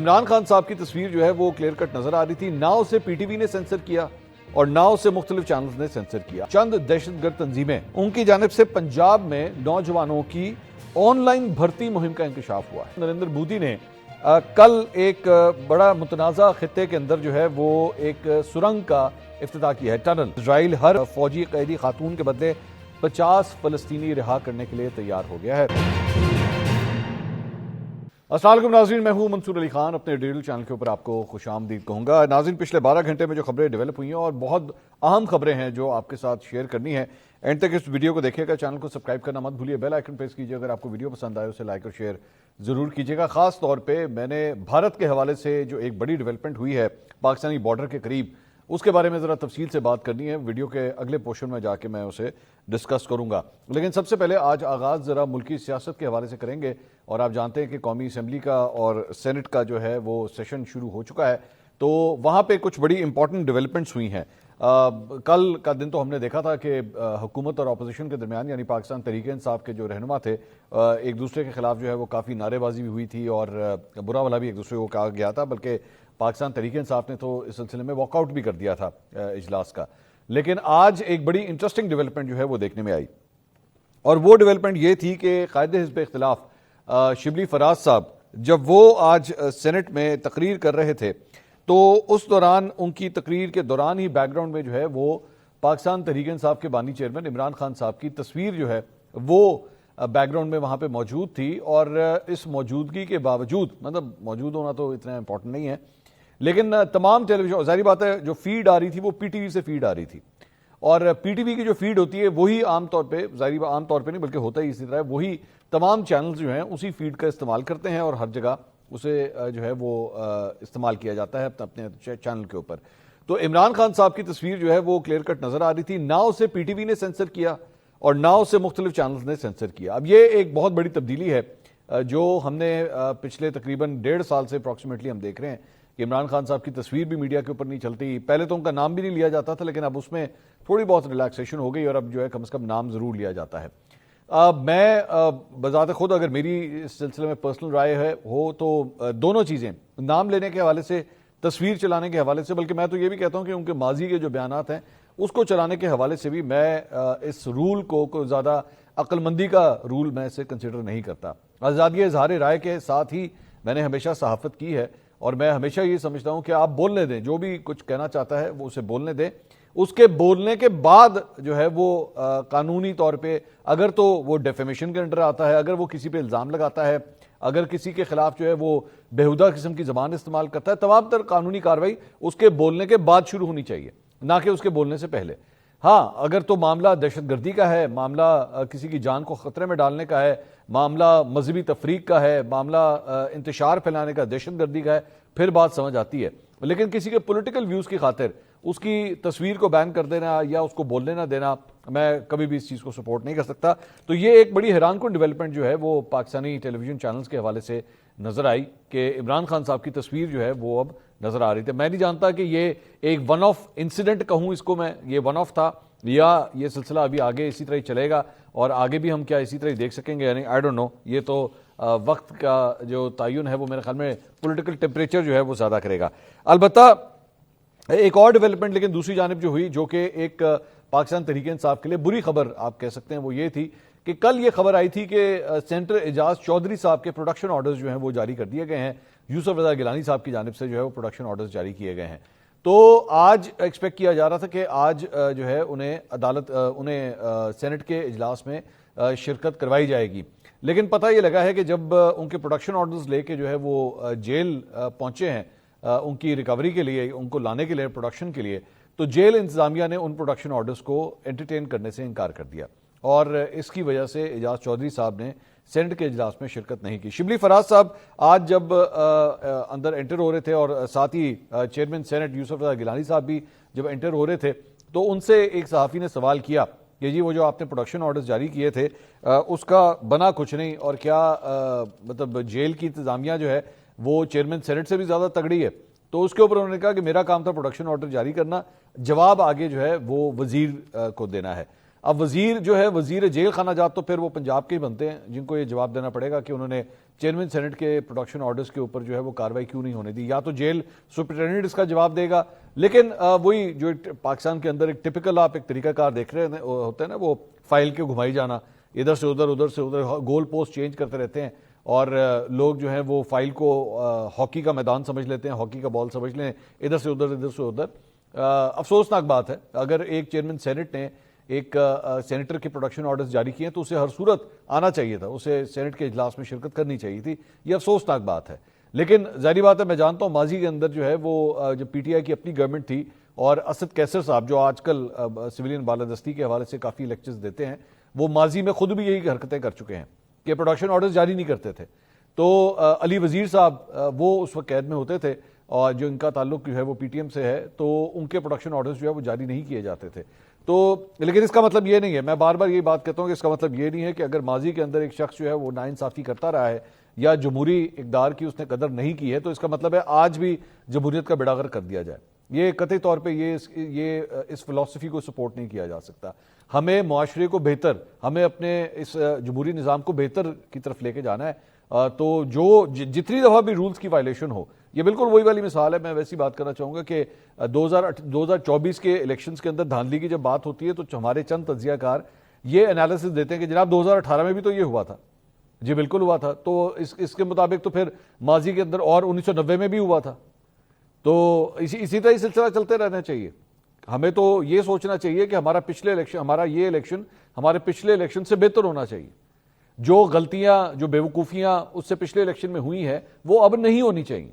عمران خان صاحب کی تصویر جو ہے وہ کلیئر کٹ نظر آ رہی تھی، نہ اسے پی ٹی وی نے سینسر کیا اور نہ اسے مختلف چینلز نے سینسر کیا۔ چند دہشت گرد تنظیمیں ان کی جانب سے پنجاب میں نوجوانوں کی آن لائن بھرتی مہم کا انکشاف ہوا ہے۔ نریندر مودی نے کل ایک بڑا متنازع خطے کے اندر جو ہے وہ ایک سرنگ کا افتتاح کیا ہے، ٹنل۔ اسرائیل ہر فوجی قیدی خاتون کے بدلے 50 فلسطینی رہا کرنے کے لیے تیار ہو گیا ہے۔ السلام علیکم ناظرین، میں ہوں منصور علی خان، اپنے ڈیجیٹل چینل کے اوپر آپ کو خوش آمدید کہوں گا۔ ناظرین، پچھلے 12 گھنٹے میں جو خبریں ڈیولپ ہوئی ہیں اور بہت اہم خبریں ہیں جو آپ کے ساتھ شیئر کرنی ہے، اینڈ تک اس ویڈیو کو دیکھیے گا، چینل کو سبسکرائب کرنا مت بھولیے، بیل آئیکن پریس کیجیے، اگر آپ کو ویڈیو پسند آئے اسے لائک اور شیئر ضرور کیجیے گا۔ خاص طور پہ میں نے بھارت کے حوالے سے جو ایک بڑی ڈیولپمنٹ ہوئی ہے پاکستانی بارڈر کے قریب، اس کے بارے میں ذرا تفصیل سے بات کرنی ہے۔ ویڈیو کے اگلے پورشن میں جا کے میں اسے ڈسکس کروں گا، لیکن سب سے پہلے آج آغاز ذرا ملکی سیاست کے حوالے سے کریں گے۔ اور آپ جانتے ہیں کہ قومی اسمبلی کا اور سینٹ کا جو ہے وہ سیشن شروع ہو چکا ہے، تو وہاں پہ کچھ بڑی امپورٹنٹ ڈیولپمنٹس ہوئی ہیں۔ کل کا دن تو ہم نے دیکھا تھا کہ حکومت اور اپوزیشن کے درمیان، یعنی پاکستان تحریک انصاف کے جو رہنما تھے، ایک دوسرے کے خلاف جو ہے وہ کافی نعرے بازی بھی ہوئی تھی اور برا بھلا بھی ایک دوسرے کو کہا گیا تھا، بلکہ پاکستان تحریک انصاف نے تو اس سلسلے میں واک آؤٹ بھی کر دیا تھا اجلاس کا۔ لیکن آج ایک بڑی انٹرسٹنگ ڈیولپمنٹ جو ہے وہ دیکھنے میں آئی، اور وہ ڈیولپمنٹ یہ تھی کہ قائد حزب اختلاف شبلی فراز صاحب جب وہ آج سینٹ میں تقریر کر رہے تھے، تو اس دوران ان کی تقریر کے دوران ہی بیک گراؤنڈ میں جو ہے وہ پاکستان تحریک انصاف کے بانی چیئرمین عمران خان صاحب کی تصویر جو ہے وہ بیک گراؤنڈ میں وہاں پہ موجود تھی۔ اور اس موجودگی کے باوجود، مطلب موجود ہونا تو اتنا امپورٹنٹ نہیں ہے، لیکن تمام ٹیلی ویژن، ظاہری بات ہے جو فیڈ آ رہی تھی وہ پی ٹی وی سے فیڈ آ رہی تھی، اور پی ٹی وی کی جو فیڈ ہوتی ہے وہی عام طور پہ، ظاہری عام طور پہ نہیں بلکہ ہوتا ہی اسی طرح، وہی تمام چینلز جو ہیں اسی فیڈ کا استعمال کرتے ہیں اور ہر جگہ اسے جو ہے وہ استعمال کیا جاتا ہے اپنے چینل کے اوپر۔ تو عمران خان صاحب کی تصویر جو ہے وہ کلیئر کٹ نظر آ رہی تھی، نہ اسے پی ٹی وی نے سینسر کیا اور نہ اسے مختلف چینلز نے سینسر کیا۔ اب یہ ایک بہت بڑی تبدیلی ہے جو ہم نے پچھلے تقریباً 1.5 سال سے اپروکسیمیٹلی ہم دیکھ رہے ہیں کہ عمران خان صاحب کی تصویر بھی میڈیا کے اوپر نہیں چلتی۔ پہلے تو ان کا نام بھی نہیں لیا جاتا تھا، لیکن اب اس میں تھوڑی بہت ریلیکسیشن ہو گئی اور اب جو ہے کم از کم نام ضرور لیا جاتا ہے۔ میں بذات خود اگر میری اس سلسلے میں پرسنل رائے ہو تو دونوں چیزیں، نام لینے کے حوالے سے، تصویر چلانے کے حوالے سے، بلکہ میں تو یہ بھی کہتا ہوں کہ ان کے ماضی کے جو بیانات ہیں اس کو چلانے کے حوالے سے بھی میں اس رول کو زیادہ عقل مندی کا رول میں اسے کنسیڈر نہیں کرتا۔ آزادی اظہار رائے کے ساتھ ہی میں نے ہمیشہ صحافت کی ہے، اور میں ہمیشہ یہ سمجھتا ہوں کہ آپ بولنے دیں، جو بھی کچھ کہنا چاہتا ہے وہ اسے بولنے دیں، اس کے بولنے کے بعد جو ہے وہ قانونی طور پہ اگر تو وہ ڈیفیمیشن کے انڈر آتا ہے، اگر وہ کسی پہ الزام لگاتا ہے، اگر کسی کے خلاف جو ہے وہ بےہودہ قسم کی زبان استعمال کرتا ہے، تمام تر قانونی کارروائی اس کے بولنے کے بعد شروع ہونی چاہیے، نہ کہ اس کے بولنے سے پہلے۔ ہاں، اگر تو معاملہ دہشت گردی کا ہے، معاملہ کسی کی جان کو خطرے میں ڈالنے کا ہے، معاملہ مذہبی تفریق کا ہے، معاملہ انتشار پھیلانے کا، دہشت گردی کا ہے، پھر بات سمجھ آتی ہے۔ لیکن کسی کے پولیٹیکل ویوز کی خاطر اس کی تصویر کو بین کر دینا یا اس کو بولنے نہ دینا، میں کبھی بھی اس چیز کو سپورٹ نہیں کر سکتا۔ تو یہ ایک بڑی حیران کن ڈیولپمنٹ جو ہے وہ پاکستانی ٹیلی ویژن چینلز کے حوالے سے نظر آئی کہ عمران خان صاحب کی تصویر جو ہے وہ اب نظر آ رہی تھی۔ میں نہیں جانتا کہ یہ ایک ون آف انسیڈنٹ کہوں اس کو میں، یہ ون آف تھا یا یہ سلسلہ ابھی آگے اسی طرح ہی چلے گا اور آگے بھی ہم کیا اسی طرح ہی دیکھ سکیں گے، یعنی آئی ڈونٹ نو۔ یہ تو وقت کا جو تعین ہے وہ میرے خیال میں پولیٹیکل ٹیمپریچر جو ہے وہ زیادہ کرے گا۔ البتہ ایک اور ڈیولپمنٹ لیکن دوسری جانب جو ہوئی، جو کہ ایک پاکستان تحریک انصاف کے لیے بری خبر آپ کہہ سکتے ہیں، وہ یہ تھی کہ کل یہ خبر آئی تھی کہ سینیٹر اعجاز چودھری صاحب کے پروڈکشن آرڈرز جو ہیں وہ جاری کر دیے گئے ہیں، یوسف رضا گیلانی صاحب کی جانب سے جو ہے وہ پروڈکشن آرڈرز جاری کیے گئے ہیں۔ تو آج ایکسپیکٹ کیا جا رہا تھا کہ آج جو ہے انہیں سینٹ کے اجلاس میں شرکت کروائی جائے گی، لیکن پتہ یہ لگا ہے کہ جب ان کے پروڈکشن آرڈرز لے کے جو ہے وہ جیل پہنچے ہیں ان کی ریکوری کے لیے، ان کو لانے کے لیے، پروڈکشن کے لیے، تو جیل انتظامیہ نے ان پروڈکشن آرڈرز کو انٹرٹین کرنے سے انکار کر دیا، اور اس کی وجہ سے اعجاز چودھری صاحب نے سینٹ کے اجلاس میں شرکت نہیں کی۔ شبلی فراز صاحب آج جب اندر انٹر ہو رہے تھے، اور ساتھ ہی چیئرمین سینٹ یوسف رضا گیلانی صاحب بھی جب انٹر ہو رہے تھے، تو ان سے ایک صحافی نے سوال کیا کہ جی وہ جو آپ نے پروڈکشن آرڈرز جاری کیے تھے اس کا بنا کچھ نہیں، اور کیا مطلب جیل کی انتظامیہ جو ہے وہ چیئرمین سینٹ سے بھی زیادہ تگڑی ہے؟ تو اس کے اوپر انہوں نے کہا کہ میرا کام تھا پروڈکشن آرڈر جاری کرنا، جواب آگے جو ہے وہ وزیر کو دینا ہے۔ اب وزیر جو ہے وزیر جیل خانہ جات تو پھر وہ پنجاب کے ہی بنتے ہیں جن کو یہ جواب دینا پڑے گا کہ انہوں نے چیئرمین سینٹ کے پروڈکشن آرڈرز کے اوپر جو ہے وہ کارروائی کیوں نہیں ہونے دی. یا تو جیل سپرنٹینڈنٹ اس کا جواب دے گا, لیکن وہی جو پاکستان کے اندر ایک ٹپکل آپ ایک طریقہ کار دیکھ رہے ہوتے ہیں نا, وہ فائل کے گھمائی جانا, ادھر سے ادھر ادھر سے ادھر گول پوسٹ چینج کرتے رہتے ہیں, اور لوگ جو ہیں وہ فائل کو ہاکی کا میدان سمجھ لیتے ہیں, ہاکی کا بال سمجھ لیں, ادھر سے ادھر ادھر سے ادھر. افسوسناک بات ہے, اگر ایک چیئرمین سینٹ نے ایک سینیٹر کے پروڈکشن آرڈرز جاری کیے ہیں تو اسے ہر صورت آنا چاہیے تھا, اسے سینٹ کے اجلاس میں شرکت کرنی چاہیے تھی. یہ افسوسناک بات ہے, لیکن ظاہری بات ہے میں جانتا ہوں ماضی کے اندر جو ہے وہ جب پی ٹی آئی کی اپنی گورنمنٹ تھی اور اسد کیسر صاحب جو آج کل سویلین بالادستی کے حوالے سے کافی لیکچرز دیتے ہیں, وہ ماضی میں خود بھی یہی حرکتیں کر چکے ہیں کہ پروڈکشن آرڈرز جاری نہیں کرتے تھے. تو علی وزیر صاحب وہ اس وقت قید میں ہوتے تھے اور جو ان کا تعلق جو ہے وہ پی ٹی ایم سے ہے, تو ان کے پروڈکشن آرڈرز جو ہے وہ جاری نہیں کیے جاتے تھے. تو لیکن اس کا مطلب یہ نہیں ہے, میں بار بار یہی بات کہتا ہوں کہ اس کا مطلب یہ نہیں ہے کہ اگر ماضی کے اندر ایک شخص جو ہے وہ ناانصافی کرتا رہا ہے یا جمہوری اقدار کی اس نے قدر نہیں کی ہے, تو اس کا مطلب ہے آج بھی جمہوریت کا بیڑا غرق کر دیا جائے. یہ قطعی طور پہ یہ اس فلسفی کو سپورٹ نہیں کیا جا سکتا. ہمیں معاشرے کو بہتر, ہمیں اپنے اس جمہوری نظام کو بہتر کی طرف لے کے جانا ہے. تو جو جتنی دفعہ بھی رولز کی وائلیشن ہو, یہ بالکل وہی والی مثال ہے. میں ویسی بات کرنا چاہوں گا کہ 2024 کے الیکشنز کے اندر دھاندلی کی جب بات ہوتی ہے تو ہمارے چند تجزیہ کار یہ انالیسس دیتے ہیں کہ جناب 2018 میں بھی تو یہ ہوا تھا. جی بالکل ہوا تھا. تو اس کے مطابق تو پھر ماضی کے اندر اور 1990 میں بھی ہوا تھا. تو اسی طرح سلسلہ چلتے رہنا چاہیے. ہمیں تو یہ سوچنا چاہیے کہ ہمارا یہ الیکشن ہمارے پچھلے الیکشن سے بہتر ہونا چاہیے. جو غلطیاں, جو بیوقوفیاں اس سے پچھلے الیکشن میں ہوئی ہیں وہ اب نہیں ہونی چاہیے.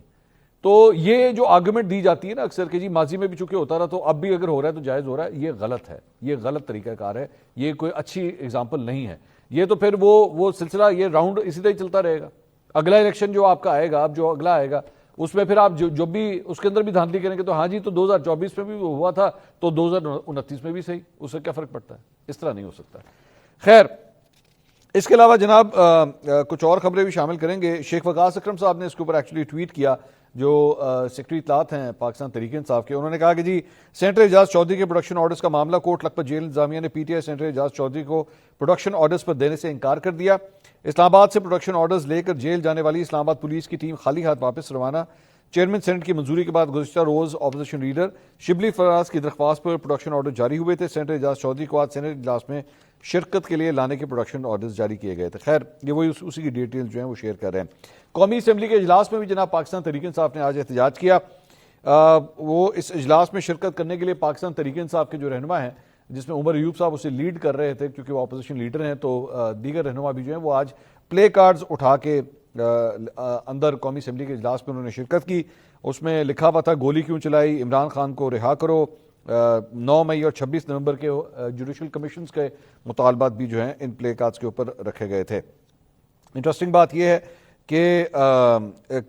تو یہ جو آرگومنٹ دی جاتی ہے نا اکثر کہ جی ماضی میں بھی چونکہ ہوتا رہا تو اب بھی اگر ہو رہا ہے تو جائز ہو رہا ہے, یہ غلط ہے, یہ غلط طریقہ کار ہے, یہ کوئی اچھی اگزامپل نہیں ہے. یہ تو پھر وہ سلسلہ, یہ راؤنڈ اسی طرح ہی چلتا رہے گا. اگلا الیکشن جو آپ کا آئے گا, اب جو اگلا آئے گا اس میں پھر آپ جو بھی اس کے اندر بھی دھاندلی کریں گے تو ہاں جی تو 2024 میں بھی ہوا تھا تو 2029 میں بھی صحیح, اس سے کیا فرق پڑتا ہے. اس طرح نہیں ہو سکتا. خیر, اس کے علاوہ جناب کچھ اور خبریں بھی شامل کریں گے. شیخ وقاص اکرم صاحب نے اس کے اوپر ایکچولی ٹویٹ کیا, جو سیکرٹری اطلاعات ہیں پاکستان تحریک انصاف کے. انہوں نے کہا کہ جی سینیٹر اعجاز چودھری کے پروڈکشن آرڈرز کا معاملہ, کوٹ لکھپت جیل انتظامیہ نے پی ٹی آئی سینیٹر اعجاز چودھری کو پروڈکشن آرڈرز پر دینے سے انکار کر دیا. اسلام آباد سے پروڈکشن آرڈرز لے کر جیل جانے والی اسلام آباد پولیس کی ٹیم خالی ہاتھ واپس روانہ. چیئرمین سینٹ کی منظوری کے بعد گزشتہ روز اپوزیشن لیڈر شبلی فراز کی درخواست پر پروڈکشن آرڈر جاری ہوئے تھے. سینیٹر اعجاز چودھری کو آج سینٹ اجلاس میں شرکت کے لیے لانے کے پروڈکشن آرڈرز جاری کیے گئے تھے. خیر, یہ وہی اسی کی ڈیٹیل جو ہیں وہ شیئر کر رہے ہیں. قومی اسمبلی کے اجلاس میں بھی جناب پاکستان تحریک انصاف نے آج احتجاج کیا. وہ اس اجلاس میں شرکت کرنے کے لیے پاکستان تحریک انصاف کے جو رہنما ہیں, جس میں عمر ایوب صاحب اسے لیڈ کر رہے تھے کیونکہ وہ اپوزیشن لیڈر ہیں, تو دیگر رہنما بھی جو ہیں وہ آج پلے کارڈز اٹھا کے اندر قومی اسمبلی کے اجلاس میں انہوں نے شرکت کی. اس میں لکھا ہوا تھا گولی کیوں چلائی, عمران خان کو رہا کرو. 9 مئی اور 26 نومبر کے جوڈیشل کمیشنز کے مطالبات بھی جو ہیں ان پلے کارڈز کے اوپر رکھے گئے تھے. انٹرسٹنگ بات یہ ہے کہ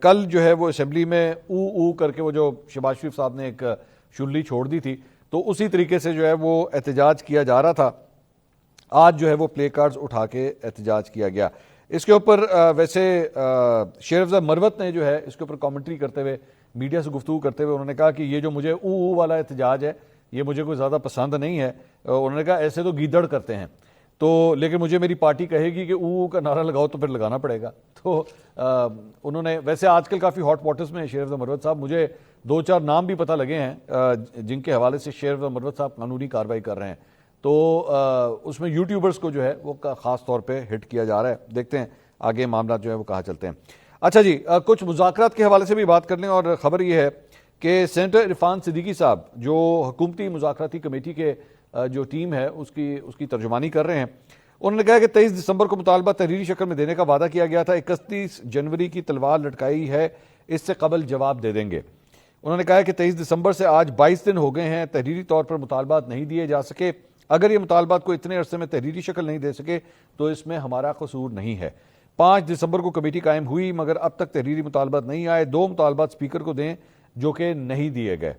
کل جو ہے وہ اسمبلی میں او کر کے وہ جو شہباز شریف صاحب نے ایک شلی چھوڑ دی تھی, تو اسی طریقے سے جو ہے وہ احتجاج کیا جا رہا تھا. آج جو ہے وہ پلے کارڈز اٹھا کے احتجاج کیا گیا. اس کے اوپر ویسے شیر افضل مروت نے جو ہے اس کے اوپر کامنٹری کرتے ہوئے, میڈیا سے گفتگو کرتے ہوئے انہوں نے کہا کہ یہ جو مجھے او والا احتجاج ہے یہ مجھے کوئی زیادہ پسند نہیں ہے. انہوں نے کہا ایسے تو گیدڑ کرتے ہیں, تو لیکن مجھے میری پارٹی کہے گی کہ او کا نعرہ لگاؤ تو پھر لگانا پڑے گا. تو انہوں نے ویسے آج کل کافی ہاٹ واٹرز میں شیر افضل مروت صاحب, مجھے 2-4 نام بھی پتہ لگے ہیں جن کے حوالے سے شیر افضل مروت صاحب قانونی کارروائی کر رہے ہیں. تو اس میں یوٹیوبرز کو جو ہے وہ خاص طور پہ ہٹ کیا جا رہا ہے. دیکھتے ہیں آگے معاملات جو ہے وہ کہاں چلتے ہیں. اچھا جی, کچھ مذاکرات کے حوالے سے بھی بات کر لیں, اور خبر یہ ہے کہ سینیٹر عرفان صدیقی صاحب جو حکومتی مذاکراتی کمیٹی کے جو ٹیم ہے اس کی ترجمانی کر رہے ہیں, انہوں نے کہا کہ 23 دسمبر کو مطالبہ تحریری شکل میں دینے کا وعدہ کیا گیا تھا. 31 جنوری کی تلوار لٹکائی ہے, اس سے قبل جواب دے دیں گے. انہوں نے کہا کہ 23 دسمبر سے آج 22 دن ہو گئے ہیں, تحریری طور پر مطالبات نہیں دیے جا سکے. اگر یہ مطالبات کو اتنے عرصے میں تحریری شکل نہیں دے سکے تو اس میں ہمارا قصور نہیں ہے. 5 دسمبر کو کمیٹی قائم ہوئی مگر اب تک تحریری مطالبات نہیں آئے. 2 مطالبات اسپیکر کو دیں جو کہ نہیں دیے گئے.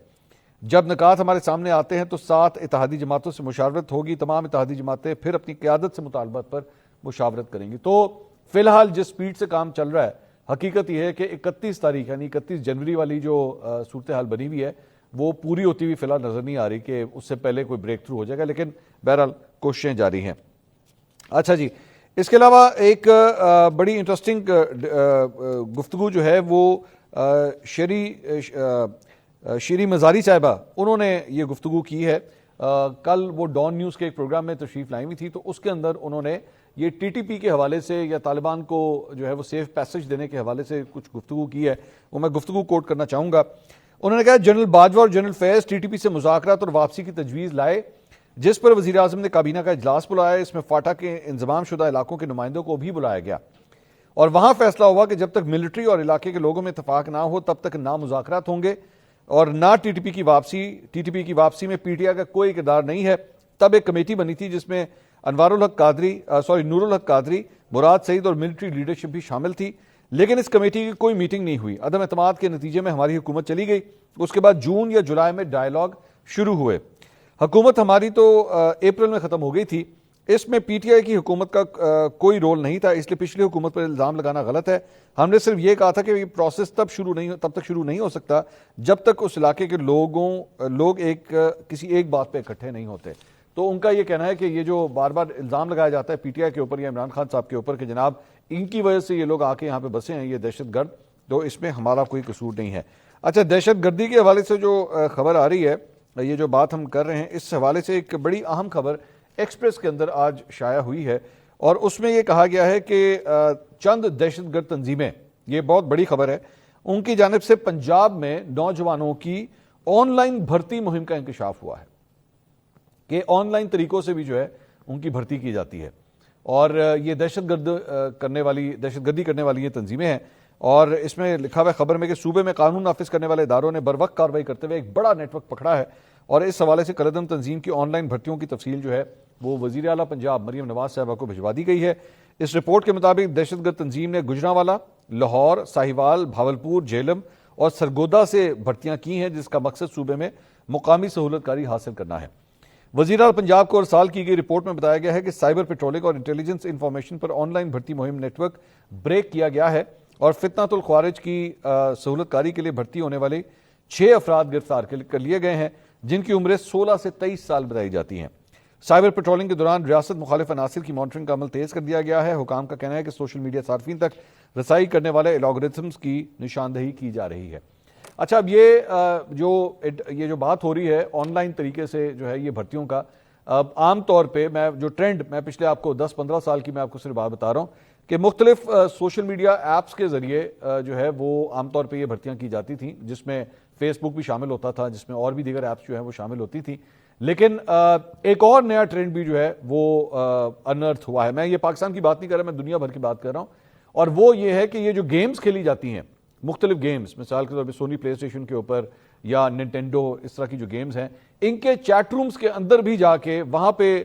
جب نکات ہمارے سامنے آتے ہیں تو 7 اتحادی جماعتوں سے مشاورت ہوگی. تمام اتحادی جماعتیں پھر اپنی قیادت سے مطالبات پر مشاورت کریں گی. تو فی الحال جس سپیڈ سے کام چل رہا ہے, حقیقت یہ ہے کہ 31 تاریخ یعنی 31 جنوری والی جو صورتحال بنی ہوئی ہے وہ پوری ہوتی ہوئی فی الحال نظر نہیں آ رہی کہ اس سے پہلے کوئی بریک تھرو ہو جائے گا. لیکن بہرحال کوششیں جاری ہیں. اچھا جی, اس کے علاوہ ایک بڑی انٹرسٹنگ گفتگو جو ہے وہ شیری مزاری صاحبہ انہوں نے یہ گفتگو کی ہے. کل وہ ڈان نیوز کے ایک پروگرام میں تشریف لائی ہوئی تھی, تو اس کے اندر انہوں نے یہ ٹی ٹی پی کے حوالے سے یا طالبان کو جو ہے وہ سیف پیسج دینے کے حوالے سے کچھ گفتگو کی ہے. وہ میں گفتگو کوٹ کرنا چاہوں گا. انہوں نے کہا جنرل باجوہ اور جنرل فیض ٹی ٹی پی سے مذاکرات اور واپسی کی تجویز لائے, جس پر وزیر اعظم نے کابینہ کا اجلاس بلایا. اس میں فاٹا کے انضمام شدہ علاقوں کے نمائندوں کو بھی بلایا گیا اور وہاں فیصلہ ہوا کہ جب تک ملٹری اور علاقے کے لوگوں میں اتفاق نہ ہو تب تک نہ مذاکرات ہوں گے اور نہ ٹی ٹی پی کی واپسی میں پی ٹی آئی کا کوئی کردار نہیں ہے. تب ایک کمیٹی بنی تھی جس میں نور الحق قادری, مراد سعید اور ملٹری لیڈرشپ بھی شامل تھی, لیکن اس کمیٹی کی کوئی میٹنگ نہیں ہوئی. عدم اعتماد کے نتیجے میں ہماری حکومت چلی گئی. اس کے بعد جون یا جولائی میں ڈائیلاگ شروع ہوئے. حکومت ہماری تو اپریل میں ختم ہو گئی تھی. اس میں پی ٹی آئی کی حکومت کا کوئی رول نہیں تھا, اس لیے پچھلی حکومت پر الزام لگانا غلط ہے. ہم نے صرف یہ کہا تھا کہ یہ پروسیس تب تک شروع نہیں ہو سکتا جب تک اس علاقے کے لوگ کسی ایک بات پہ اکٹھے نہیں ہوتے. تو ان کا یہ کہنا ہے کہ یہ جو بار بار الزام لگایا جاتا ہے پی ٹی آئی کے اوپر یا عمران خان صاحب کے اوپر کہ جناب ان کی وجہ سے یہ لوگ آ کے یہاں پہ بسے ہیں, یہ دہشت گرد, تو اس میں ہمارا کوئی قصور نہیں ہے. اچھا, دہشت گردی کے حوالے سے جو خبر آ رہی ہے, یہ جو بات ہم کر رہے ہیں, اس حوالے سے ایک بڑی اہم خبر ایکسپریس کے اندر آج شائع ہوئی ہے اور اس میں یہ کہا گیا ہے کہ چند دہشت گرد تنظیمیں, یہ بہت بڑی خبر ہے, ان کی جانب سے پنجاب میں نوجوانوں کی آن لائن بھرتی مہم کا انکشاف ہوا ہے کہ آن لائن طریقوں سے بھی جو ہے ان کی بھرتی کی جاتی ہے اور یہ دہشت گردی کرنے والی یہ تنظیمیں ہیں. اور اس میں لکھا ہوا ہے خبر میں کہ صوبے میں قانون نافذ کرنے والے اداروں نے بر وقت کارروائی کرتے ہوئے ایک بڑا نیٹ ورک پکڑا ہے اور اس حوالے سے قلعدم تنظیم کی آن لائن بھرتیوں کی تفصیل جو ہے وہ وزیر اعلیٰ پنجاب مریم نواز صاحبہ کو بھجوا دی گئی ہے. اس رپورٹ کے مطابق دہشت گرد تنظیم نے گجرانوالہ, لاہور, ساہیوال, بھاولپور, جہلم اور سرگودا سے بھرتیاں کی ہیں, جس کا مقصد صوبے میں مقامی سہولت کاری حاصل کرنا ہے. وزیر اعلیٰ پنجاب کو ارسال کی گئی رپورٹ میں بتایا گیا ہے کہ سائبر پیٹرولنگ اور intelligence information per on line بھرتی مہم نیٹ ورک بریک کیا گیا ہے اور فتنۃ الخوارج کی سہولت کاری کے لیے بھرتی ہونے والے 6 افراد گرفتار کر لیے گئے ہیں, جن کی عمریں 16 سے 23 سال بتائی جاتی ہیں. سائبر پیٹرولنگ کے دوران ریاست مخالف عناصر کی مانیٹرنگ کا عمل تیز کر دیا گیا ہے. حکام کا کہنا ہے کہ سوشل میڈیا صارفین تک رسائی کرنے والے الگورتھمز کی نشاندہی کی جا رہی ہے. اچھا, اب یہ جو بات ہو رہی ہے آن لائن طریقے سے جو ہے یہ بھرتیوں کا, اب عام طور پہ میں پچھلے آپ کو 10-15 سال کی میں آپ کو صرف بات بتا رہا ہوں کہ مختلف سوشل میڈیا ایپس کے ذریعے جو ہے وہ عام طور پہ یہ بھرتیاں کی جاتی تھیں, جس میں فیس بک بھی شامل ہوتا تھا, جس میں اور بھی دیگر ایپس جو ہیں وہ شامل ہوتی تھیں. لیکن ایک اور نیا ٹرینڈ بھی جو ہے وہ انرتھ ہوا ہے. میں یہ پاکستان کی بات نہیں کر رہا, میں دنیا بھر کی بات کر رہا ہوں, اور وہ یہ ہے کہ یہ جو گیمز کھیلی جاتی ہیں, مختلف گیمز, مثال کے طور پہ سونی پلے اسٹیشن کے اوپر یا ننٹینڈو, اس طرح کی جو گیمز ہیں, ان کے چیٹ رومز کے اندر بھی جا کے وہاں پہ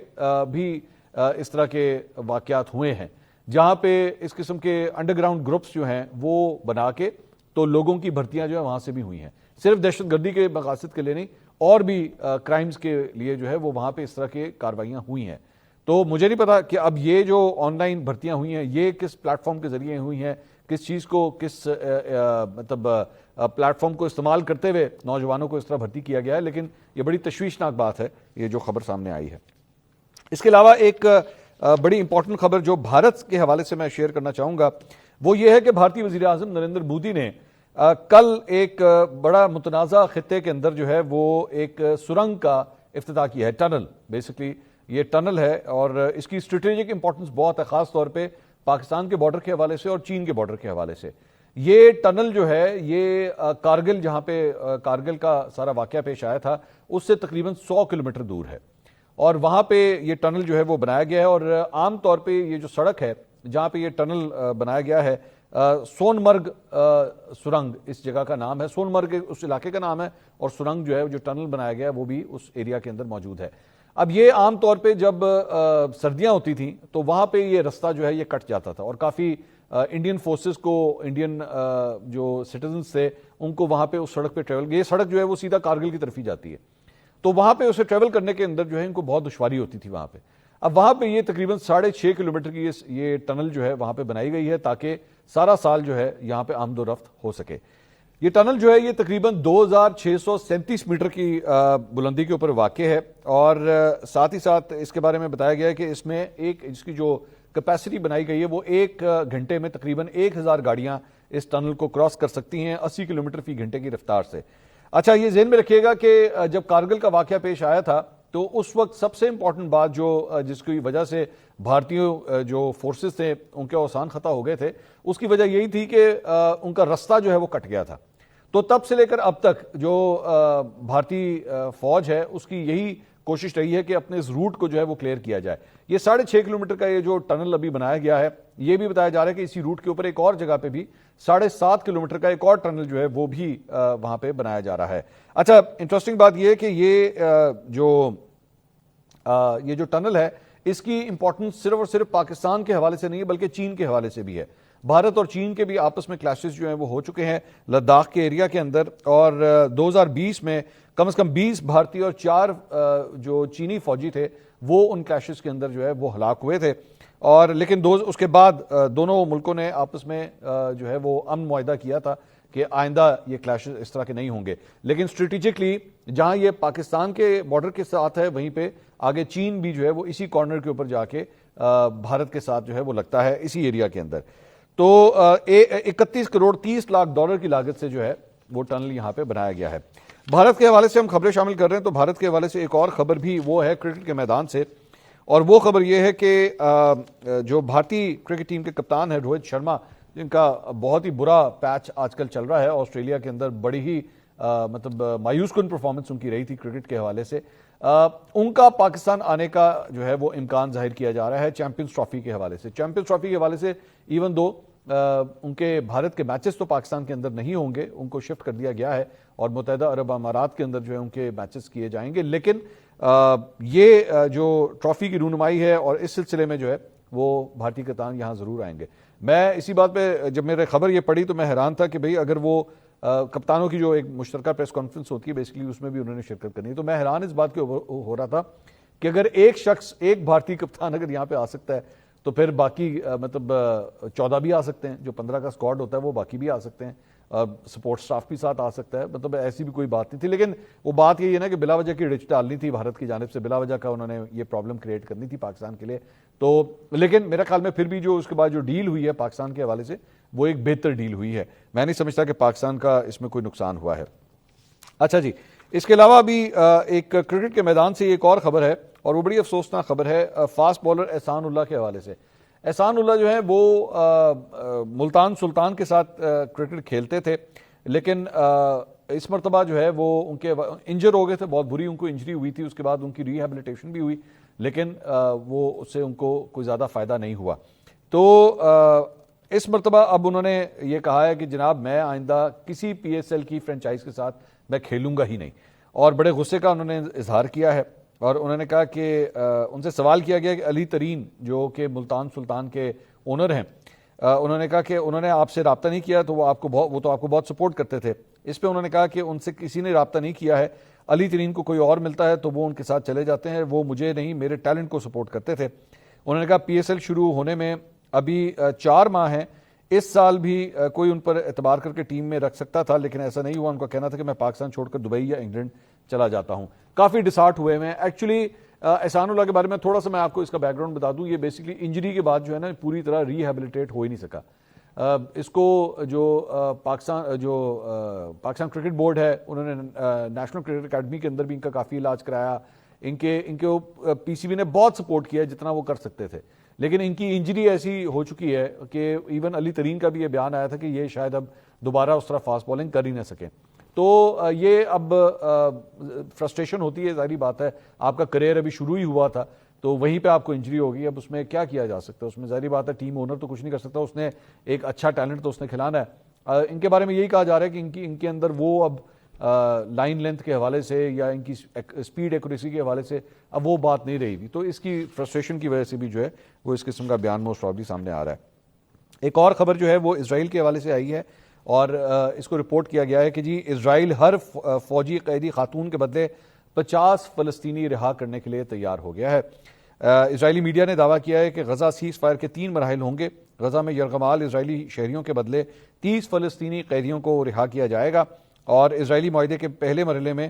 بھی اس طرح کے واقعات ہوئے ہیں, جہاں پہ اس قسم کے انڈر گراؤنڈ گروپس جو ہیں وہ بنا کے تو لوگوں کی بھرتیاں جو ہیں وہاں سے بھی ہوئی ہیں. صرف دہشت گردی کے مقاصد کے لیے نہیں, اور بھی کرائمز کے لیے جو ہے وہ وہاں پہ اس طرح کے کاروائیاں ہوئی ہیں. تو مجھے نہیں پتا کہ اب یہ جو آن لائن بھرتیاں ہوئی ہیں یہ کس پلیٹ فارم کے ذریعے ہوئی ہیں, کس چیز کو کس مطلب پلیٹ فارم کو استعمال کرتے ہوئے نوجوانوں کو اس طرح بھرتی کیا گیا ہے, لیکن یہ بڑی تشویشناک بات ہے یہ جو خبر سامنے آئی ہے. اس کے علاوہ ایک بڑی امپورٹنٹ خبر جو بھارت کے حوالے سے میں شیئر کرنا چاہوں گا وہ یہ ہے کہ بھارتی وزیر اعظم نریندر مودی نے کل ایک بڑا متنازع خطے کے اندر جو ہے وہ ایک سرنگ کا افتتاح کیا ہے. ٹنل, بیسکلی یہ ٹنل ہے اور اس کی اسٹریٹجک امپورٹنس بہت ہے, خاص طور پہ پاکستان کے بارڈر کے حوالے سے اور چین کے بارڈر کے حوالے سے. یہ ٹنل جو ہے یہ کارگل, جہاں پہ کارگل کا سارا واقعہ پیش آیا تھا, اس سے تقریباً 100 کلومیٹر دور ہے اور وہاں پہ یہ ٹنل جو ہے وہ بنایا گیا ہے. اور عام طور پہ یہ جو سڑک ہے جہاں پہ یہ ٹنل بنایا گیا ہے, سون مرگ سرنگ اس جگہ کا نام ہے, سون مرگ اس علاقے کا نام ہے, اور سرنگ جو ہے جو ٹنل بنایا گیا ہے وہ بھی اس ایریا کے اندر موجود ہے. اب یہ عام طور پہ جب سردیاں ہوتی تھیں تو وہاں پہ یہ رستہ جو ہے یہ کٹ جاتا تھا اور کافی انڈین فورسز کو, انڈین جو سٹیزنز تھے ان کو وہاں پہ اس سڑک پہ ٹریول, یہ سڑک جو ہے وہ سیدھا کارگل کی طرف ہی جاتی ہے, تو وہاں پہ اسے ٹریول کرنے کے اندر جو ہے ان کو بہت دشواری ہوتی تھی وہاں پہ. اب وہاں پہ یہ تقریباً 6.5 کلومیٹر کی یہ ٹنل جو ہے وہاں پہ بنائی گئی ہے تاکہ سارا سال جو ہے یہاں پہ آمد و رفت ہو سکے. یہ ٹنل جو ہے یہ تقریباً 2637 میٹر کی بلندی کے اوپر واقع ہے، اور ساتھ ہی ساتھ اس کے بارے میں بتایا گیا ہے کہ اس میں اس کی جو کیپیسٹی بنائی گئی ہے وہ 1 گھنٹے میں تقریباً 1000 گاڑیاں اس ٹنل کو کراس کر سکتی ہیں 80 کلومیٹر فی گھنٹے کی رفتار سے۔ اچھا، یہ ذہن میں رکھیے گا کہ جب کارگل کا واقعہ پیش آیا تھا تو اس وقت سب سے امپورٹنٹ بات جس کی وجہ سے بھارتیوں جو فورسز تھے ان کے اوسان خطا ہو گئے تھے، اس کی وجہ یہی تھی کہ ان کا رستہ جو ہے وہ کٹ گیا تھا۔ تو تب سے لے کر اب تک جو بھارتی فوج ہے اس کی یہی کوشش رہی ہے کہ اپنے اس روٹ کو جو ہے وہ کلیئر کیا جائے۔ یہ 6.5 کلومیٹر کا یہ جو ٹنل ابھی بنایا گیا ہے، یہ بھی بتایا جا رہا ہے کہ اسی روٹ کے اوپر ایک اور جگہ پہ بھی 7.5 کلومیٹر کا ایک اور ٹنل جو ہے وہ بھی وہاں پہ بنایا جا رہا ہے۔ اچھا، انٹرسٹنگ بات یہ ہے کہ یہ جو ٹنل ہے اس کی امپورٹنس صرف اور صرف پاکستان کے حوالے سے نہیں ہے بلکہ چین کے حوالے سے بھی ہے۔ بھارت اور چین کے بھی آپس میں کلیشز جو ہیں وہ ہو چکے ہیں لداخ کے ایریا کے اندر، اور 2020 میں کم از کم 20 بھارتی اور 4 جو چینی فوجی تھے وہ ان کلیشز کے اندر جو ہے وہ ہلاک ہوئے تھے، اور لیکن اس کے بعد دونوں ملکوں نے آپس میں جو ہے وہ امن معاہدہ کیا تھا کہ آئندہ یہ کلیشز اس طرح کے نہیں ہوں گے۔ لیکن اسٹریٹجکلی جہاں یہ پاکستان کے بارڈر کے ساتھ ہے وہیں پہ آگے چین بھی جو ہے وہ اسی کارنر کے اوپر جا کے بھارت کے ساتھ جو ہے وہ لگتا ہے اسی ایریا کے اندر۔ تو 31 کروڑ 30 لاکھ ڈالر کی لاگت سے جو ہے وہ ٹنل یہاں پہ بنایا گیا ہے۔ بھارت کے حوالے سے ہم خبریں شامل کر رہے ہیں تو بھارت کے حوالے سے ایک اور خبر بھی وہ ہے کرکٹ کے میدان سے، اور وہ خبر یہ ہے کہ جو بھارتی کرکٹ ٹیم کے کپتان ہیں روہت شرما، جن کا بہت ہی برا پیچ آج کل چل رہا ہے آسٹریلیا کے اندر، بڑی ہی مطلب مایوس کن پرفارمنس ان کی رہی تھی کرکٹ کے حوالے سے، ان کا پاکستان آنے کا جو ہے وہ امکان ظاہر کیا جا رہا ہے چیمپئنز ٹرافی کے حوالے سے۔ چیمپئنز ٹرافی کے حوالے سے ایون دو ان کے بھارت کے میچز تو پاکستان کے اندر نہیں ہوں گے، ان کو شفٹ کر دیا گیا ہے اور متحدہ عرب امارات کے اندر جو ہے ان کے میچز کیے جائیں گے، لیکن یہ جو ٹرافی کی رونمائی ہے اور اس سلسلے میں جو ہے وہ بھارتی کپتان یہاں ضرور آئیں گے۔ میں اسی بات پہ جب میرے خبر یہ پڑھی تو میں حیران تھا کہ بھئی اگر وہ کپتانوں کی جو ایک مشترکہ پریس کانفرنس ہوتی ہے بیسیکلی اس میں بھی انہوں نے شرکت کرنی ہے، تو میں حیران اس بات کے ہو رہا تھا کہ اگر ایک شخص ایک بھارتی کپتان اگر یہاں پہ آ سکتا ہے تو پھر باقی مطلب 14 بھی آ سکتے ہیں، جو 15 کا اسکواڈ ہوتا ہے وہ باقی بھی آ سکتے ہیں، سپورٹ سٹاف بھی ساتھ آ سکتا ہے، مطلب ایسی بھی کوئی بات نہیں تھی۔ لیکن وہ بات یہ ہے نا کہ بلا وجہ کی ڈچ ڈالنی تھی بھارت کی جانب سے، بلا وجہ کا انہوں نے یہ پرابلم کریٹ کرنی تھی پاکستان کے لیے، تو لیکن میرے خیال میں پھر بھی جو اس کے بعد جو ڈیل ہوئی ہے پاکستان کے حوالے سے وہ ایک بہتر ڈیل ہوئی ہے، میں نہیں سمجھتا کہ پاکستان کا اس میں کوئی نقصان ہوا ہے۔ اچھا جی، اس کے علاوہ بھی ایک کرکٹ کے میدان سے ایک اور خبر ہے اور وہ بڑی افسوسناک خبر ہے فاسٹ بالر احسان اللہ کے حوالے سے۔ احسان اللہ جو ہے وہ ملتان سلطان کے ساتھ کرکٹ کھیلتے تھے، لیکن اس مرتبہ جو ہے وہ ان کے انجر ہو گئے تھے، بہت بری ان کو انجری ہوئی تھی، اس کے بعد ان کی ریہیبلیٹیشن بھی ہوئی، لیکن وہ اس سے ان کو کوئی زیادہ فائدہ نہیں ہوا۔ تو اس مرتبہ اب انہوں نے یہ کہا ہے کہ جناب میں آئندہ کسی پی ایس ایل کی فرنچائز کے ساتھ میں کھیلوں گا ہی نہیں، اور بڑے غصے کا انہوں نے اظہار کیا ہے، اور انہوں نے کہا کہ ان سے سوال کیا گیا کہ علی ترین جو کہ ملتان سلطان کے اونر ہیں، انہوں نے کہا کہ انہوں نے آپ سے رابطہ نہیں کیا تو وہ تو آپ کو بہت سپورٹ کرتے تھے۔ اس پہ انہوں نے کہا کہ ان سے کسی نے رابطہ نہیں کیا ہے، علی ترین کو کوئی اور ملتا ہے تو وہ ان کے ساتھ چلے جاتے ہیں، وہ مجھے نہیں میرے ٹیلنٹ کو سپورٹ کرتے تھے۔ انہوں نے کہا پی ایس ایل شروع ہونے میں ابھی 4 ماہ ہیں، اس سال بھی کوئی ان پر اعتبار کر کے ٹیم میں رکھ سکتا تھا لیکن ایسا نہیں ہوا، ان کا کہنا تھا کہ میں پاکستان چھوڑ کر دبئی یا انگلینڈ چلا جاتا ہوں۔ کافی ڈسہارٹ ہوئے میں ایکچولی احسان اللہ کے بارے میں تھوڑا سا میں آپ کو اس کا بیک گراؤنڈ بتا دوں، یہ بیسیکلی انجری کے بعد جو ہے نا پوری طرح ریہیبلیٹیٹ ہو ہی نہیں سکا۔ اس کو جو پاکستان کرکٹ بورڈ ہے انہوں نے نیشنل کرکٹ اکیڈمی کے اندر بھی ان کا کافی علاج کرایا، ان کے پی سی بی نے بہت سپورٹ کیا جتنا وہ کر سکتے تھے، لیکن ان کی انجری ایسی ہو چکی ہے کہ ایون علی ترین کا بھی یہ بیان آیا تھا کہ یہ شاید اب دوبارہ اس طرح فاسٹ بالنگ کر ہی نہ سکیں۔ تو یہ اب فرسٹریشن ہوتی ہے، ظاہری بات ہے، آپ کا کریئر ابھی شروع ہی ہوا تھا تو وہیں پہ آپ کو انجری ہوگی، اب اس میں کیا کیا جا سکتا ہے، اس میں ظاہری بات ہے ٹیم اونر تو کچھ نہیں کر سکتا، اس نے ایک اچھا ٹیلنٹ تو اس نے کھلانا ہے۔ ان کے بارے میں یہی کہا جا رہا ہے کہ ان کے اندر وہ اب لائن لینتھ کے حوالے سے یا ان کی سپیڈ ایکوریسی کے حوالے سے اب وہ بات نہیں رہی ہوئی، تو اس کی فرسٹریشن کی وجہ سے بھی جو ہے وہ اس قسم کا بیان موسٹ پروبیبلی سامنے آ رہا ہے۔ ایک اور خبر جو ہے وہ اسرائیل کے حوالے سے آئی ہے اور اس کو رپورٹ کیا گیا ہے کہ جی اسرائیل ہر فوجی قیدی خاتون کے بدلے 50 فلسطینی رہا کرنے کے لیے تیار ہو گیا ہے۔ اسرائیلی میڈیا نے دعویٰ کیا ہے کہ غزہ سیز فائر کے 3 مراحل ہوں گے، غزہ میں یرغمال اسرائیلی شہریوں کے بدلے 30 فلسطینی قیدیوں کو رہا کیا جائے گا، اور اسرائیلی معاہدے کے پہلے مرحلے میں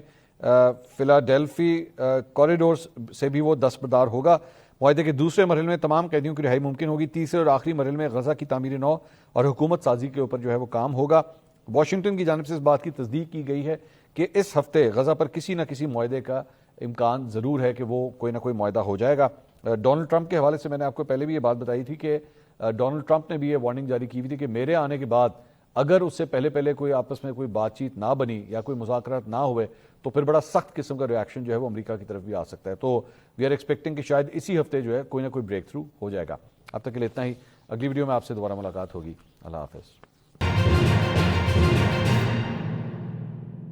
فلاڈیلفی کوریڈورز سے بھی وہ دستبردار ہوگا۔ معاہدے کے دوسرے مرحلے میں تمام قیدیوں کی رہائی ممکن ہوگی۔ تیسرے اور آخری مرحلے میں غزہ کی تعمیر نو اور حکومت سازی کے اوپر جو ہے وہ کام ہوگا۔ واشنگٹن کی جانب سے اس بات کی تصدیق کی گئی ہے کہ اس ہفتے غزہ پر کسی نہ کسی معاہدے کا امکان ضرور ہے کہ وہ کوئی نہ کوئی معاہدہ ہو جائے گا۔ ڈونلڈ ٹرمپ کے حوالے سے میں نے آپ کو پہلے بھی یہ بات بتائی تھی کہ ڈونلڈ ٹرمپ نے بھی یہ وارننگ جاری کی ہوئی تھی کہ میرے آنے کے بعد اگر اس سے پہلے کوئی آپس میں کوئی بات چیت نہ بنی یا کوئی مذاکرات نہ ہوئے تو پھر بڑا سخت قسم کا ریاکشن جو ہے وہ امریکہ کی طرف بھی آ سکتا ہے۔ تو وی آر ایکسپیکٹنگ کہ شاید اسی ہفتے جو ہے کوئی نہ کوئی بریک تھرو ہو جائے گا۔ اب تک کے لیے اتنا ہی، اگلی ویڈیو میں آپ سے دوبارہ ملاقات ہوگی۔ اللہ حافظ۔